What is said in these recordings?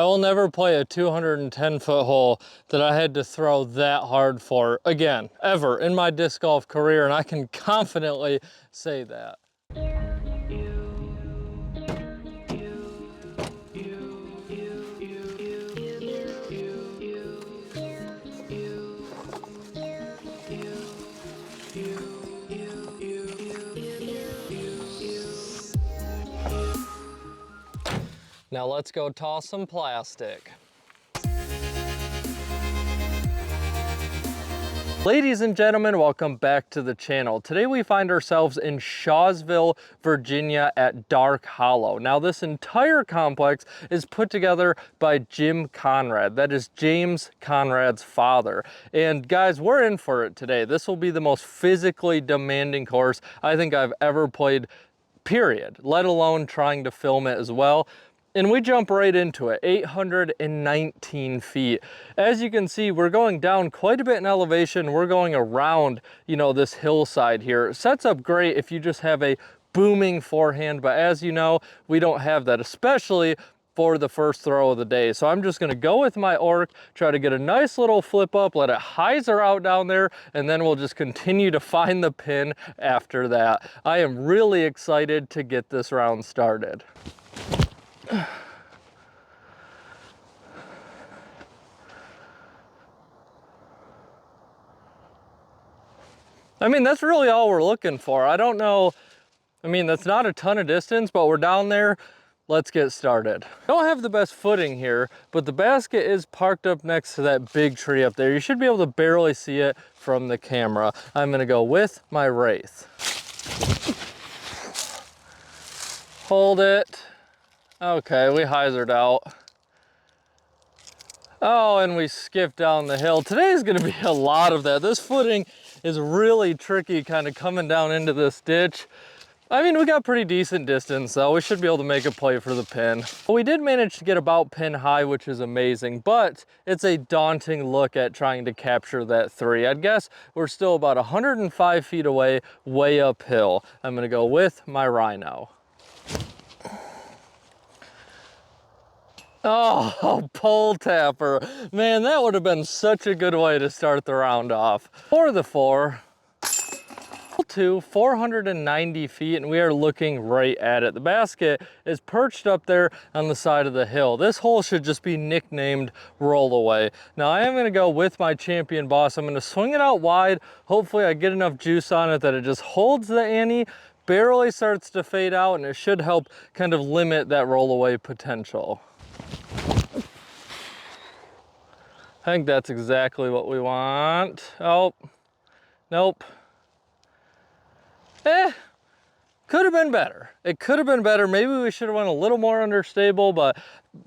I will never play a 210-foot hole that I had to throw that hard for again, ever in my disc golf career, and I can confidently say that. Now let's go toss some plastic. Ladies and gentlemen, welcome back to the channel. Today we find ourselves in Shawsville, Virginia at Dark Hollow. Now this entire complex is put together by Jim Conrad. That is James Conrad's father. And guys, we're in for it today. This will be the most physically demanding course I think I've ever played, period, let alone trying to film it as well. And we jump right into it, 819 feet. As you can see, we're going down quite a bit in elevation. We're going around, this hillside here. It sets up great if you just have a booming forehand, but as you know, we don't have that, especially for the first throw of the day. So I'm just gonna go with my orc, try to get a nice little flip up, let it hyzer out down there, and then we'll just continue to find the pin after that. I am really excited to get this round started. I mean, that's really all we're looking for. I don't know, that's not a ton of distance, but we're down there. Let's get started. Don't have the best footing here, but the basket is parked up next to that big tree up there. You should be able to barely see it from the camera. I'm gonna go with my Wraith. Hold it. Okay, we hyzered out. Oh, and we skipped down the hill. Today's gonna be a lot of that. This footing is really tricky, kind of coming down into this ditch. We got pretty decent distance though. We should be able to make a play for the pin. We did manage to get about pin high, which is amazing, but it's a daunting look at trying to capture that three. I'd guess we're still about 105 feet away, way uphill. I'm gonna go with my Rhino. Oh, pole tapper. Man, that would have been such a good way to start the round off. For the four, to 490 feet, and we are looking right at it. The basket is perched up there on the side of the hill. This hole should just be nicknamed Roll Away. Now I am gonna go with my champion boss. I'm gonna swing it out wide. Hopefully I get enough juice on it that it just holds the ante, barely starts to fade out, and it should help kind of limit that roll away potential. I think that's exactly what we want. Oh, nope. Could have been better. It could have been better. Maybe we should have went a little more understable, but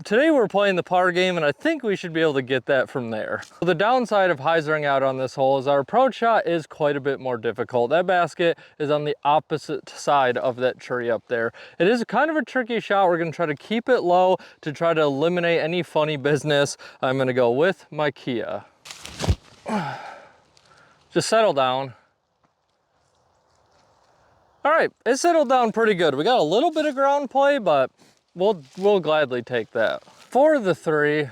today we're playing the par game, and I think we should be able to get that from there. So the downside of hyzering out on this hole is our approach shot is quite a bit more difficult. That basket is on the opposite side of that tree up there. It is kind of a tricky shot. We're gonna try to keep it low to try to eliminate any funny business. I'm gonna go with my Kia. Just settle down. All right, it settled down pretty good. We got a little bit of ground play, but we'll gladly take that. For the three,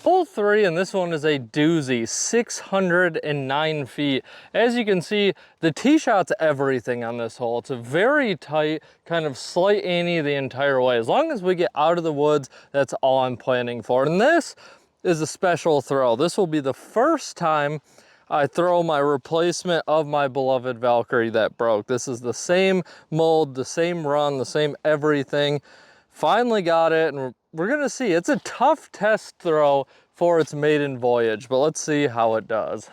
hole three, and this one is a doozy, 609 feet. As you can see, the tee shot's everything on this hole. It's a very tight, kind of slight ante the entire way. As long as we get out of the woods, that's all I'm planning for. And this is a special throw. This will be the first time I throw my replacement of my beloved Valkyrie that broke. This is the same mold, the same run, the same everything. Finally got it, and we're gonna see. It's a tough test throw for its maiden voyage, but let's see how it does.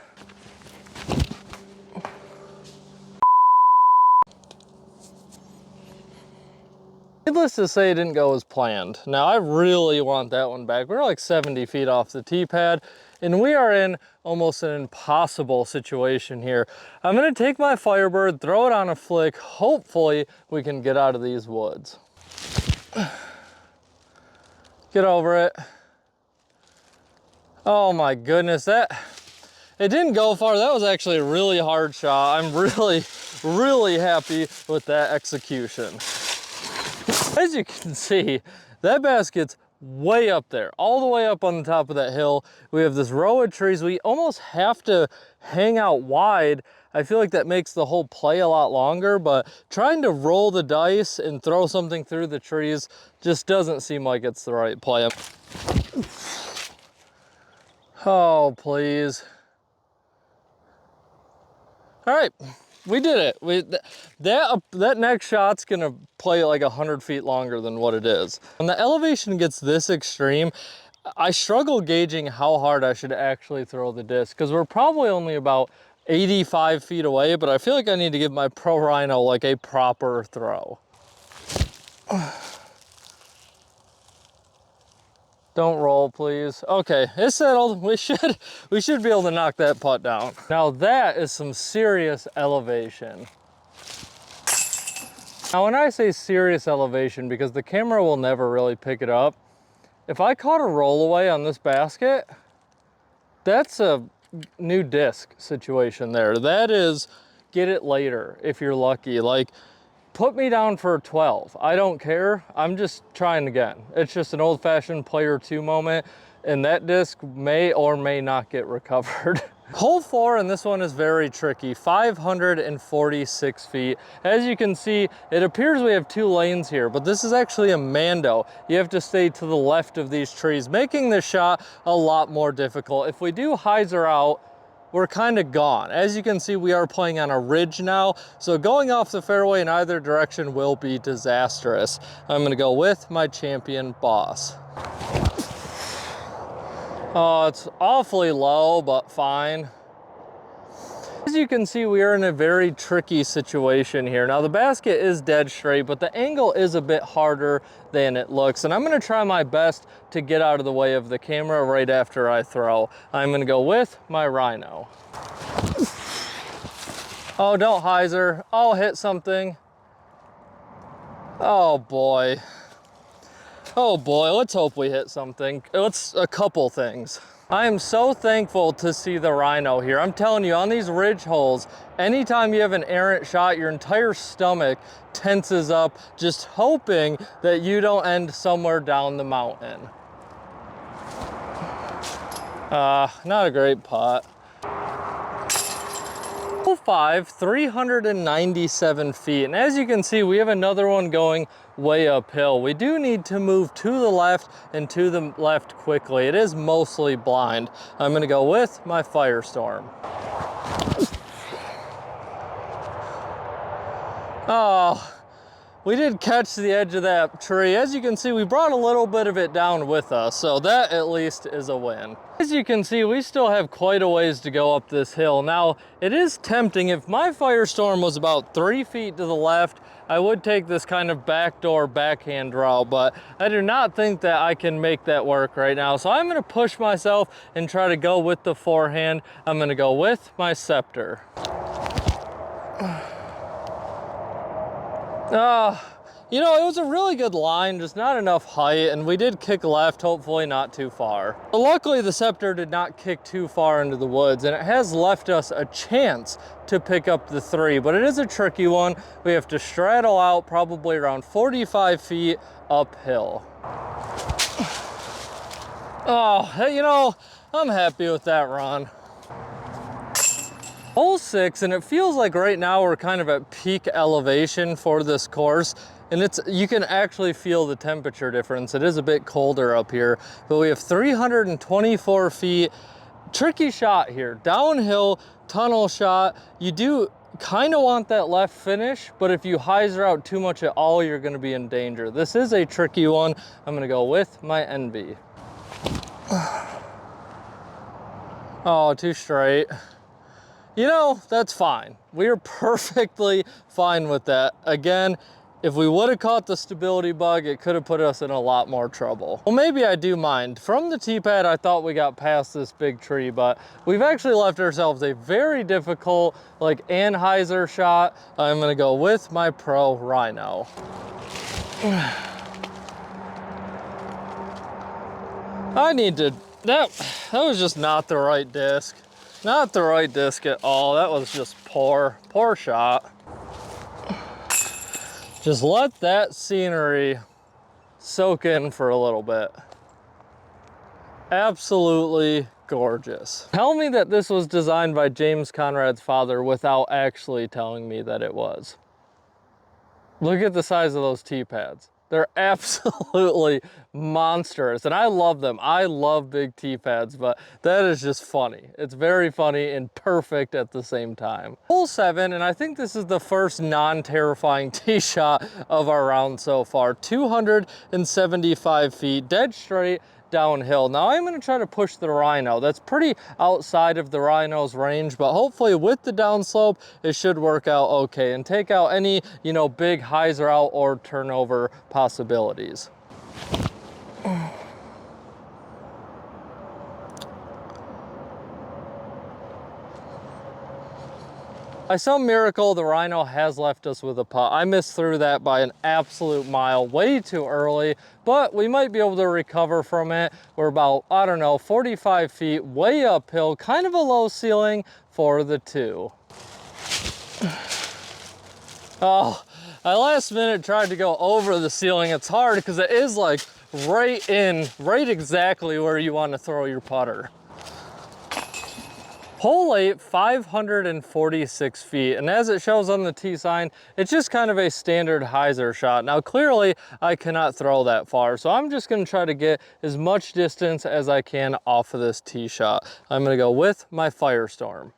Needless to say, it didn't go as planned. Now, I really want that one back. We're like 70 feet off the tee pad, and we are in almost an impossible situation here. I'm gonna take my Firebird, throw it on a flick. Hopefully, we can get out of these woods. Get over it. Oh my goodness, it didn't go far. That was actually a really hard shot. I'm really happy with that execution. As you can see, That basket's way up there, all the way up on the top of that hill. We have this row of trees. We almost have to hang out wide. I feel like that makes the whole play a lot longer, but trying to roll the dice and throw something through the trees just doesn't seem like it's the right play. Oh, please. All right, we did it. That next shot's gonna play like 100 feet longer than what it is. When the elevation gets this extreme, I struggle gauging how hard I should actually throw the disc, because we're probably only about 85 feet away, but I feel like I need to give my Pro Rhino like a proper throw. Don't roll, please. Okay, it's settled. We should be able to knock that putt down. Now that is some serious elevation. Now when I say serious elevation, because the camera will never really pick it up, if I caught a rollaway on this basket, that's a new disc situation there. That is get it later if you're lucky. Like, put me down for 12. I don't care. I'm just trying again. It's just an old-fashioned player 2 moment, and that disc may or may not get recovered. Hole 4, and this one is very tricky, 546 feet. As you can see, it appears we have 2 lanes here, but this is actually a Mando. You have to stay to the left of these trees, making this shot a lot more difficult. If we do hyzer out, we're kind of gone. As you can see, we are playing on a ridge now, so going off the fairway in either direction will be disastrous. I'm gonna go with my champion boss. Oh, it's awfully low, but fine. As you can see, we are in a very tricky situation here. Now the basket is dead straight, but the angle is a bit harder than it looks. And I'm gonna try my best to get out of the way of the camera right after I throw. I'm gonna go with my Rhino. Oh, don't hyzer. I'll hit something. Oh boy. Oh boy, let's hope we hit something. Let's a couple things. I am so thankful to see the Rhino here. I'm telling you, on these ridge holes, anytime you have an errant shot, your entire stomach tenses up, just hoping that you don't end somewhere down the mountain. Not a great putt. Hole 5, 397 feet. And as you can see, we have another one going way uphill. We do need to move to the left and to the left quickly. It is mostly blind. I'm gonna go with my Firestorm. Oh, we did catch the edge of that tree. As you can see, we brought a little bit of it down with us, so that at least is a win. As you can see, we still have quite a ways to go up this hill. Now, it is tempting. If my Firestorm was about 3 feet to the left, I would take this kind of backdoor backhand draw, but I do not think that I can make that work right now. So I'm gonna push myself and try to go with the forehand. I'm gonna go with my Scepter. You know, it was a really good line, just not enough height, and we did kick left, hopefully not too far. But luckily, the Scepter did not kick too far into the woods, and it has left us a chance to pick up the 3, but it is a tricky one. We have to straddle out probably around 45 feet uphill. Oh, you know, I'm happy with that run. Hole 6, and it feels like right now we're kind of at peak elevation for this course, and you can actually feel the temperature difference. It is a bit colder up here, but we have 324 feet. Tricky shot here, downhill tunnel shot. You do kind of want that left finish, but if you hyzer out too much at all, you're gonna be in danger. This is a tricky one. I'm gonna go with my Envy. Oh, too straight. You know, that's fine. We're perfectly fine with that. Again, if we would have caught the stability bug, it could have put us in a lot more trouble. Well, maybe I do mind. From the tee pad, I thought we got past this big tree, but we've actually left ourselves a very difficult, like, Anheuser shot. I'm gonna go with my Pro Rhino. That was just not the right disc. Not the right disc at all. That was just poor shot. Just let that scenery soak in for a little bit. Absolutely gorgeous. Tell me that this was designed by James Conrad's father without actually telling me that it was. Look at the size of those tee pads. They're absolutely monstrous, and I love them. I love big tee pads, but that is just funny. It's very funny and perfect at the same time. Hole 7, and I think this is the first non-terrifying tee shot of our round so far. 275 feet, dead straight, downhill. Now I'm going to try to push the Rhino. That's pretty outside of the Rhino's range, but hopefully with the downslope, it should work out okay and take out any, you know, big hyzer out or turnover possibilities. By some miracle, the Rhino has left us with a putt. I missed through that by an absolute mile, way too early, but we might be able to recover from it. We're about, I don't know, 45 feet, way uphill, kind of a low ceiling for the 2. Oh, I last minute tried to go over the ceiling. It's hard because it is like right exactly where you want to throw your putter. Hole 8, 546 feet, and as it shows on the tee sign, it's just kind of a standard hyzer shot. Now clearly I cannot throw that far, so I'm just going to try to get as much distance as I can off of this tee shot. I'm going to go with my Firestorm.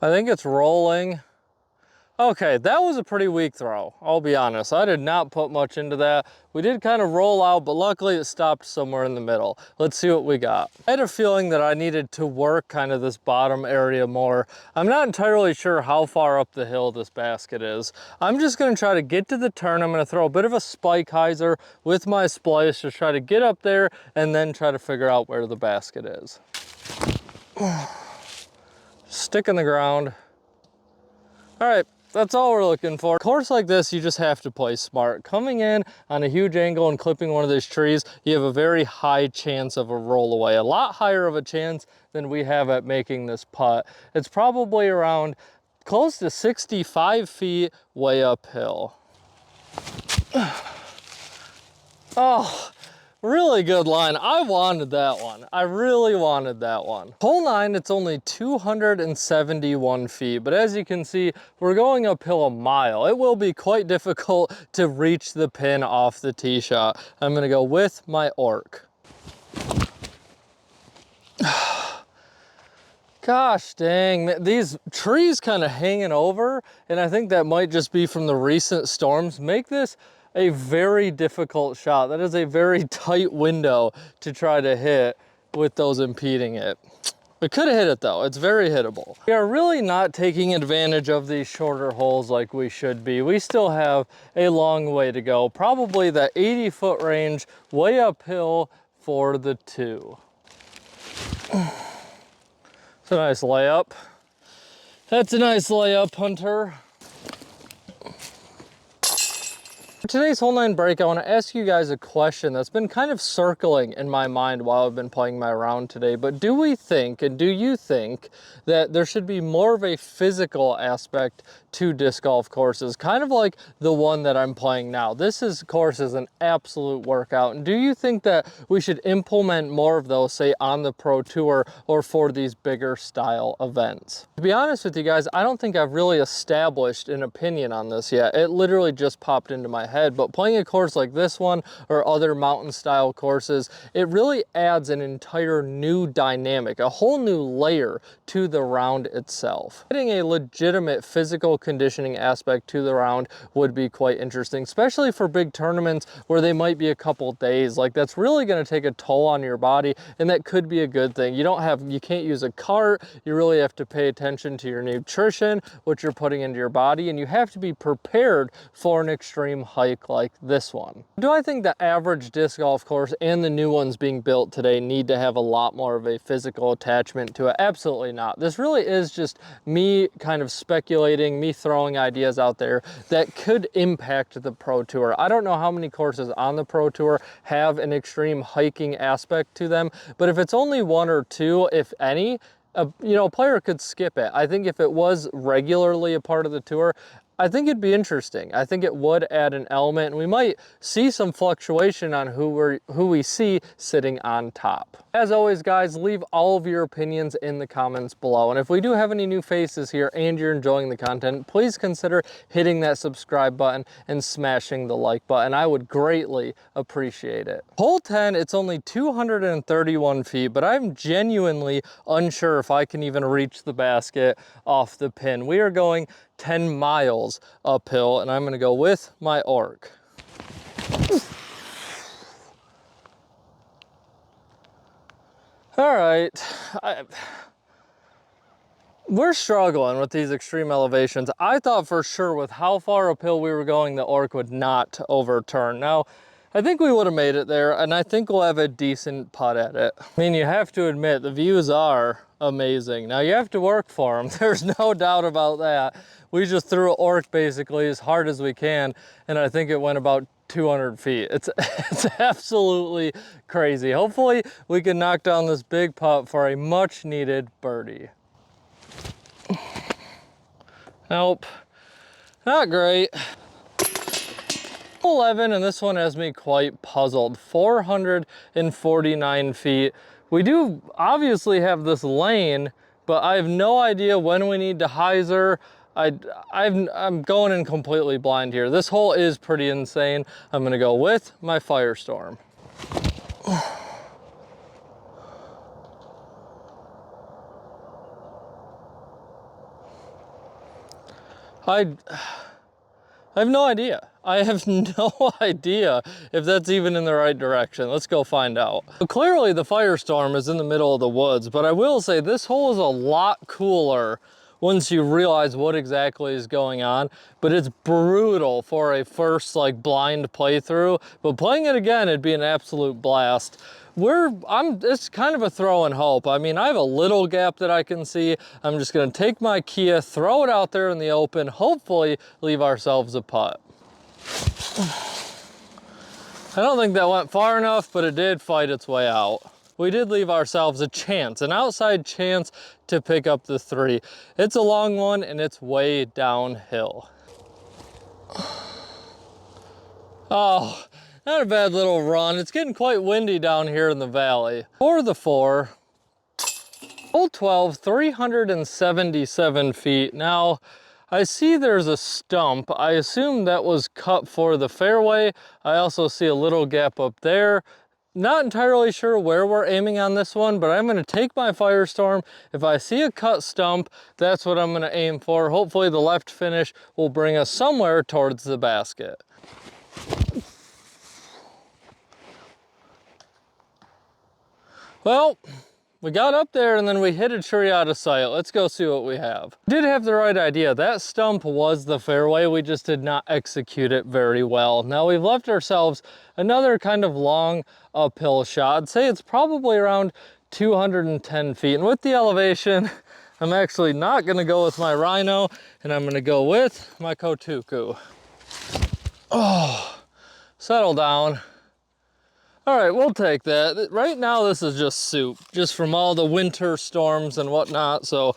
I think it's rolling. Okay, that was a pretty weak throw, I'll be honest. I did not put much into that. We did kind of roll out, but luckily it stopped somewhere in the middle. Let's see what we got. I had a feeling that I needed to work kind of this bottom area more. I'm not entirely sure how far up the hill this basket is. I'm just gonna try to get to the turn. I'm gonna throw a bit of a spike hyzer with my splice to try to get up there and then try to figure out where the basket is. Stick in the ground. All right. That's all we're looking for. A course like this, you just have to play smart. Coming in on a huge angle and clipping one of these trees, you have a very high chance of a roll away. A lot higher of a chance than we have at making this putt. It's probably around close to 65 feet way uphill. Oh. Really good line. I wanted that one. I really wanted that one. Hole 9, it's only 271 feet, but as you can see, we're going uphill a mile. It will be quite difficult to reach the pin off the tee shot. I'm gonna go with my Orc. Gosh dang, these trees kind of hanging over, and I think that might just be from the recent storms, make this a very difficult shot. That is a very tight window to try to hit with those impeding it. We could have hit it though, it's very hittable. We are really not taking advantage of these shorter holes like we should be. We still have a long way to go, probably that 80-foot range, way uphill for the 2. It's a nice layup. That's a nice layup, Hunter. For today's hole 9 break, I want to ask you guys a question that's been kind of circling in my mind while I've been playing my round today. But do we think, and do you think, that there should be more of a physical aspect to disc golf courses, kind of like the one that I'm playing now? This course is an absolute workout. And do you think that we should implement more of those, say, on the Pro Tour or for these bigger style events? To be honest with you guys, I don't think I've really established an opinion on this yet. It literally just popped into my head, but playing a course like this one or other mountain style courses, it really adds an entire new dynamic, a whole new layer to the round itself. Getting a legitimate physical conditioning aspect to the round would be quite interesting, especially for big tournaments where they might be a couple days. Like, that's really going to take a toll on your body, and that could be a good thing. You can't use a cart. You really have to pay attention to your nutrition, what you're putting into your body, and you have to be prepared for an extreme hike. hike like this one. Do I think the average disc golf course and the new ones being built today need to have a lot more of a physical attachment to it? Absolutely not. This really is just me kind of speculating, me throwing ideas out there that could impact the Pro Tour. I don't know how many courses on the Pro Tour have an extreme hiking aspect to them, but if it's only one or two, if any, a player could skip it. I think if it was regularly a part of the tour, I think it'd be interesting. I think it would add an element, and we might see some fluctuation on who we see sitting on top. As always, guys, leave all of your opinions in the comments below. And if we do have any new faces here and you're enjoying the content, please consider hitting that subscribe button and smashing the like button. I would greatly appreciate it. Hole 10, it's only 231 feet, but I'm genuinely unsure if I can even reach the basket off the pin. We are going 10 miles uphill, and I'm gonna go with my orc. All right, we're struggling with these extreme elevations. I thought for sure with how far uphill we were going, the orc would not overturn. Now, I think we would have made it there, and I think we'll have a decent putt at it. I mean, you have to admit, the views are amazing. Now, you have to work for them. There's no doubt about that. We just threw an orc basically as hard as we can, and I think it went about 200 feet. It's absolutely crazy. Hopefully, we can knock down this big putt for a much-needed birdie. Nope, not great. 11, and this one has me quite puzzled. 449 feet. We do obviously have this lane, but I have no idea when we need to hyzer. I'm going in completely blind here. This hole is pretty insane. I'm gonna go with my Firestorm. I have no idea. I have no idea if that's even in the right direction. Let's go find out. So clearly the Firestorm is in the middle of the woods, but I will say this hole is a lot cooler once you realize what exactly is going on, but it's brutal for a first blind playthrough, but playing it again, it'd be an absolute blast. It's kind of a throw and hope. I mean, I have a little gap that I can see. I'm just gonna take my Kia, throw it out there in the open, hopefully leave ourselves a putt. I don't think that went far enough, but it did fight its way out. We did leave ourselves a chance, an outside chance to pick up the 3. It's a long one and it's way downhill. Oh, not a bad little run. It's getting quite windy down here in the valley. For the 4, hole 12, 377 feet. Now, I see there's a stump. I assume that was cut for the fairway. I also see a little gap up there. Not entirely sure where we're aiming on this one, but I'm gonna take my Firestorm. If I see a cut stump, that's what I'm gonna aim for. Hopefully the left finish will bring us somewhere towards the basket. Well, we got up there and then we hit a tree out of sight. Let's go see what we have. Did have the right idea. That stump was the fairway. We just did not execute it very well. Now we've left ourselves another kind of long uphill shot. I'd say it's probably around 210 feet. And with the elevation, I'm actually not gonna go with my Rhino, and I'm gonna go with my Kotuku. Oh, settle down. All right, we'll take that. Right now, this is just soup, just from all the winter storms and whatnot, so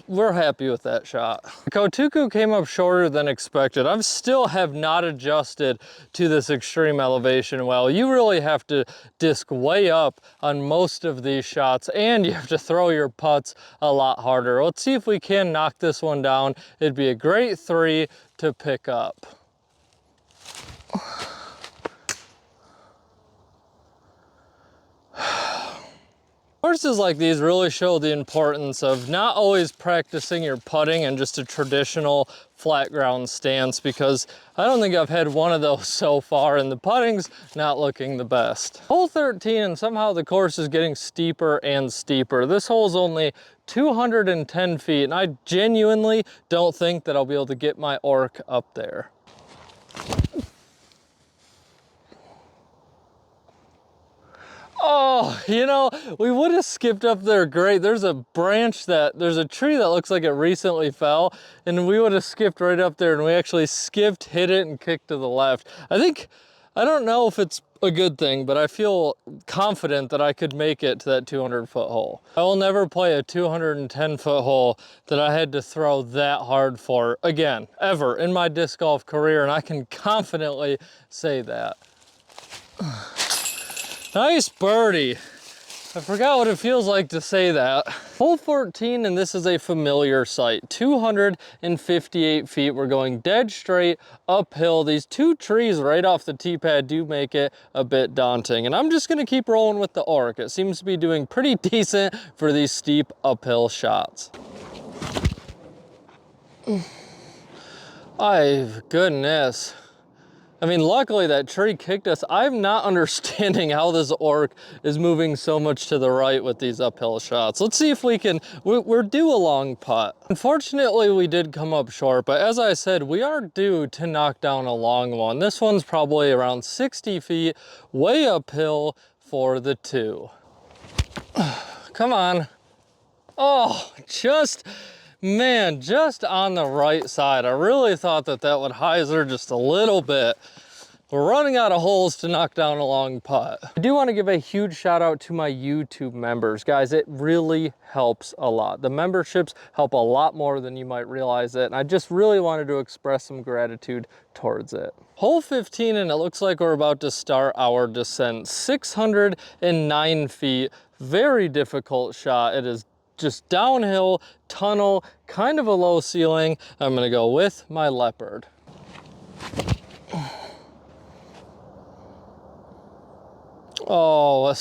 we're happy with that shot. The Kotuku came up shorter than expected. I still have not adjusted to this extreme elevation well. You really have to disc way up on most of these shots, and you have to throw your putts a lot harder. Let's see if we can knock this one down. It'd be a great 3 to pick up. Courses like these really show the importance of not always practicing your putting in just a traditional flat ground stance, because I don't think I've had one of those so far, and the putting's not looking the best. Hole 13, and somehow the course is getting steeper and steeper. This hole's only 210 feet, and I genuinely don't think that I'll be able to get my orc up there. Oh, you know, we would have skipped up there great. There's a tree that looks like it recently fell, and we would have skipped right up there, and we actually skipped, hit it, and kicked to the left. I don't know if it's a good thing, but I feel confident that I could make it to that 200-foot hole. I will never play a 210-foot hole that I had to throw that hard for again, ever, in my disc golf career, and I can confidently say that. Nice birdie. I forgot what it feels like to say that. Hole 14, and this is a familiar sight. 258 feet. We're going dead straight uphill. These two trees right off the tee pad do make it a bit daunting. And I'm just gonna keep rolling with the Orc. It seems to be doing pretty decent for these steep uphill shots. Goodness. I mean, luckily that tree kicked us. I'm not understanding how this Orc is moving so much to the right with these uphill shots. Let's see if we can, we're due a long putt. Unfortunately, we did come up short, but as I said, we are due to knock down a long one. This one's probably around 60 feet, way uphill for the two. Come on. Oh, man, just on the right side. I really thought that that would hyzer just a little bit. We're running out of holes to knock down a long putt. I do want to give a huge shout out to my YouTube members. Guys, it really helps a lot. The memberships help a lot more than you might realize it, and I just really wanted to express some gratitude towards it. Hole 15, and it looks like we're about to start our descent. 609 feet, very difficult shot. It is just downhill, tunnel, kind of a low ceiling. I'm gonna go with my Leopard. Oh,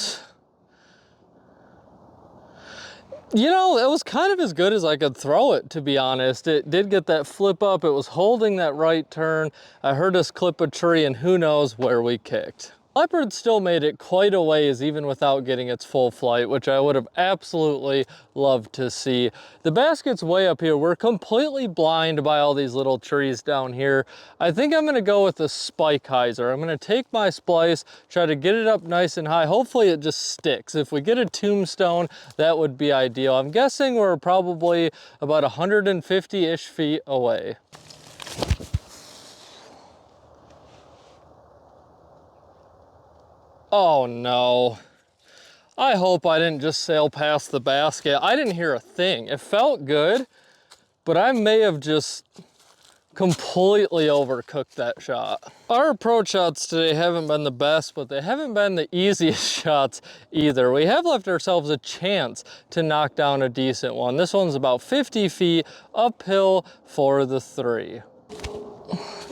you know, it was kind of as good as I could throw it, to be honest. It did get that flip up. It was holding that right turn. I heard us clip a tree, and who knows where we kicked. Leopard still made it quite a ways even without getting its full flight, which I would have absolutely loved to see. The basket's way up here. We're completely blind by all these little trees down here. I think I'm gonna go with the spike hyzer. I'm gonna take my splice, try to get it up nice and high. Hopefully it just sticks. If we get a tombstone, that would be ideal. I'm guessing we're probably about 150-ish feet away. Oh no. I hope I didn't just sail past the basket. I didn't hear a thing. It felt good, but I may have just completely overcooked that shot. Our approach shots today haven't been the best, but they haven't been the easiest shots either. We have left ourselves a chance to knock down a decent one. This one's about 50 feet uphill for the three.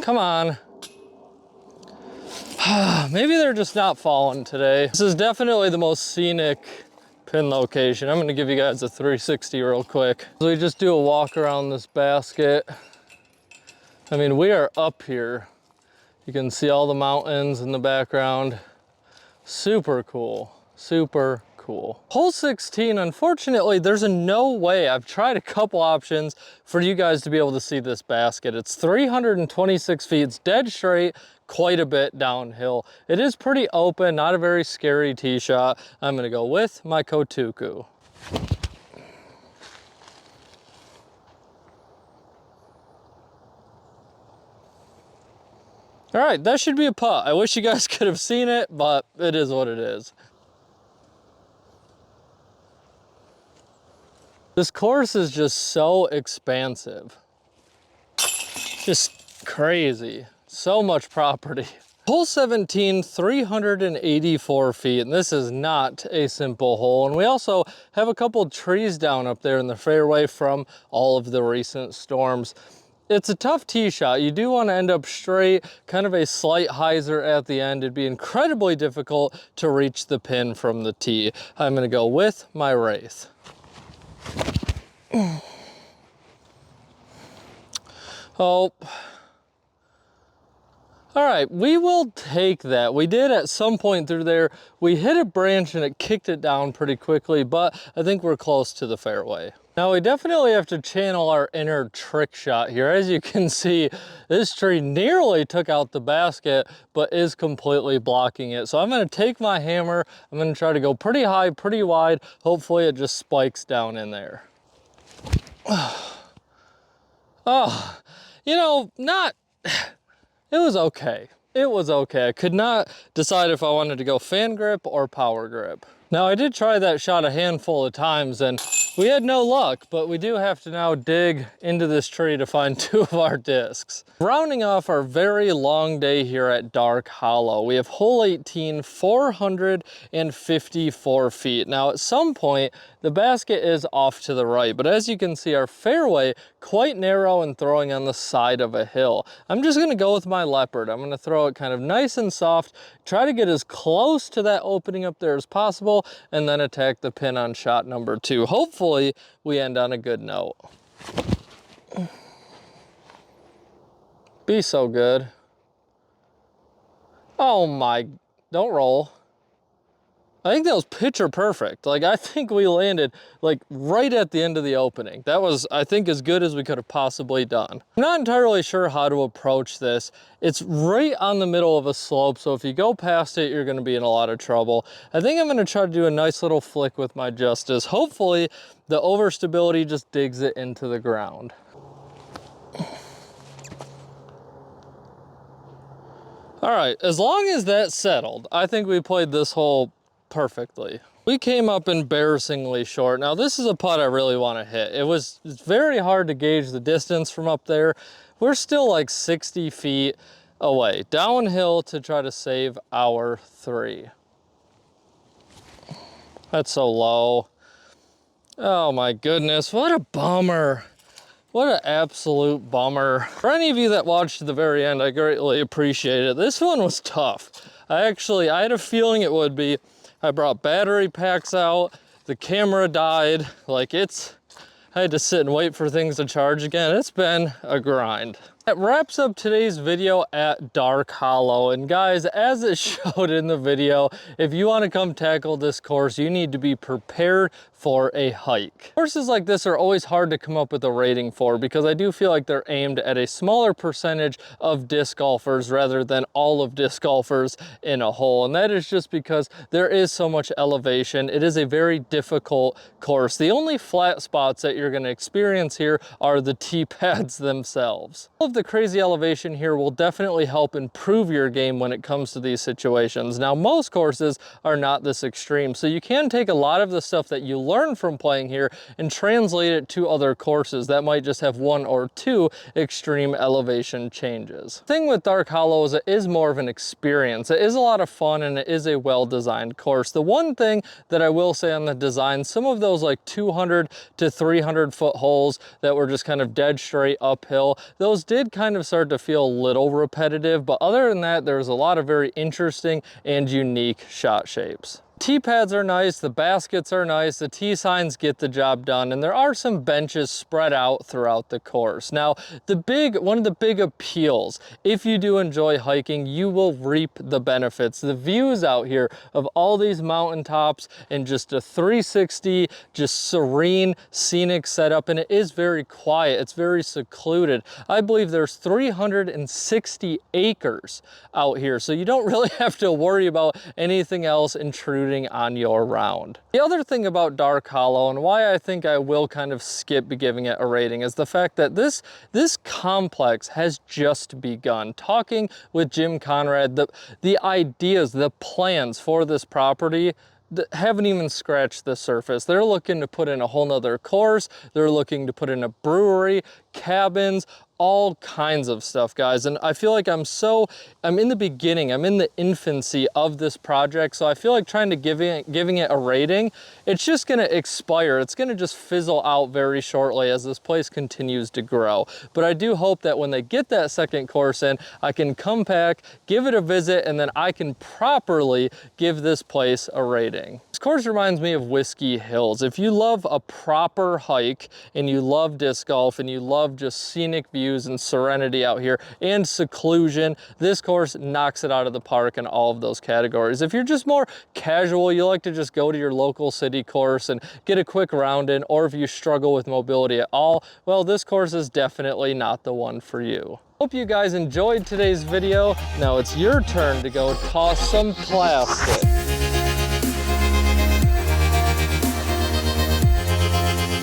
Come on. Maybe they're just not falling today. This is definitely the most scenic pin location. I'm gonna give you guys a 360 real quick. So we just do a walk around this basket. I mean, we are up here. You can see all the mountains in the background. Super cool, super cool. Hole 16, unfortunately, there's no way. I've tried a couple options for you guys to be able to see this basket. It's 326 feet, it's dead straight, quite a bit downhill. It is pretty open, not a very scary tee shot. I'm gonna go with my Kotuku. All right, that should be a putt. I wish you guys could have seen it, but it is what it is. This course is just so expansive. Just crazy. So much property. Hole 17, 384 feet, and this is not a simple hole. And we also have a couple trees down up there in the fairway from all of the recent storms. It's a tough tee shot. You do want to end up straight, kind of a slight hyzer at the end. It'd be incredibly difficult to reach the pin from the tee. I'm gonna go with my Wraith. Oh, All right, we will take that. We did at some point through there, we hit a branch and it kicked it down pretty quickly, but I think we're close to the fairway. Now we definitely have to channel our inner trick shot here. As you can see, this tree nearly took out the basket, but is completely blocking it. So I'm gonna take my hammer, I'm gonna try to go pretty high, pretty wide. Hopefully it just spikes down in there. Oh, you know, it was okay. It was okay. I could not decide if I wanted to go fan grip or power grip. Now I did try that shot a handful of times and we had no luck, but we do have to now dig into this tree to find 2 of our discs. Rounding off our very long day here at Dark Hollow, we have hole 18, 454 feet. Now at some point, the basket is off to the right, but as you can see, our fairway quite narrow and throwing on the side of a hill. I'm just gonna go with my leopard. I'm gonna throw it kind of nice and soft, try to get as close to that opening up there as possible, and then attack the pin on shot number 2. Hopefully, we end on a good note. Be so good. Oh my, don't roll. I think that was picture perfect. Like, I think we landed like right at the end of the opening. That was, I think, as good as we could have possibly done. I'm not entirely sure how to approach this. It's right on the middle of a slope, so if you go past it, you're gonna be in a lot of trouble. I think I'm gonna try to do a nice little flick with my Justice. Hopefully, the overstability just digs it into the ground. All right, as long as that's settled, I think we played this hole perfectly. We came up embarrassingly short. Now this is a putt I really want to hit. It's very hard to gauge the distance from up there. We're still like 60 feet away, downhill to try to save our 3. That's so low. Oh my goodness, what a bummer. What an absolute bummer. For any of you that watched to the very end, I greatly appreciate it. This one was tough. I had a feeling it would be. I brought battery packs out, the camera died, I had to sit and wait for things to charge again. It's been a grind. That wraps up today's video at Dark Hollow. And guys, as it showed in the video, if you want to come tackle this course, you need to be prepared for a hike. Courses like this are always hard to come up with a rating for because I do feel like they're aimed at a smaller percentage of disc golfers rather than all of disc golfers in a hole. And that is just because there is so much elevation. It is a very difficult course. The only flat spots that you're going to experience here are the tee pads themselves. All of the crazy elevation here will definitely help improve your game when it comes to these situations. Now, most courses are not this extreme, so you can take a lot of the stuff that you learn from playing here and translate it to other courses that might just have 1 or 2 extreme elevation changes. The thing with Dark Hollow is it is more of an experience. It is a lot of fun and it is a well-designed course. The one thing that I will say on the design, some of those like 200 to 300 foot holes that were just kind of dead straight uphill, those did kind of start to feel a little repetitive, but other than that, there's a lot of very interesting and unique shot shapes. Tee pads are nice, the baskets are nice, the tee signs get the job done, and there are some benches spread out throughout the course. Now, one of the big appeals, if you do enjoy hiking, you will reap the benefits. The views out here of all these mountaintops and just a 360, just serene, scenic setup, and it is very quiet, it's very secluded. I believe there's 360 acres out here, so you don't really have to worry about anything else intruding on your round. The other thing about Dark Hollow and why I think I will kind of skip giving it a rating is the fact that this complex has just begun. Talking with Jim Conrad, the ideas, the plans for this property haven't even scratched the surface. They're looking to put in a whole nother course. They're looking to put in a brewery, cabins, all kinds of stuff, guys. And I feel like I'm in the beginning, I'm in the infancy of this project. So I feel like trying to giving it a rating, it's just gonna expire. It's gonna just fizzle out very shortly as this place continues to grow. But I do hope that when they get that second course in, I can come back, give it a visit, and then I can properly give this place a rating. This course reminds me of Whiskey Hills. If you love a proper hike and you love disc golf and you love love just scenic views and serenity out here and seclusion, this course knocks it out of the park in all of those categories. If you're just more casual, you like to just go to your local city course and get a quick round in, or if you struggle with mobility at all, well, this course is definitely not the one for you. Hope you guys enjoyed today's video. Now it's your turn to go toss some plastic.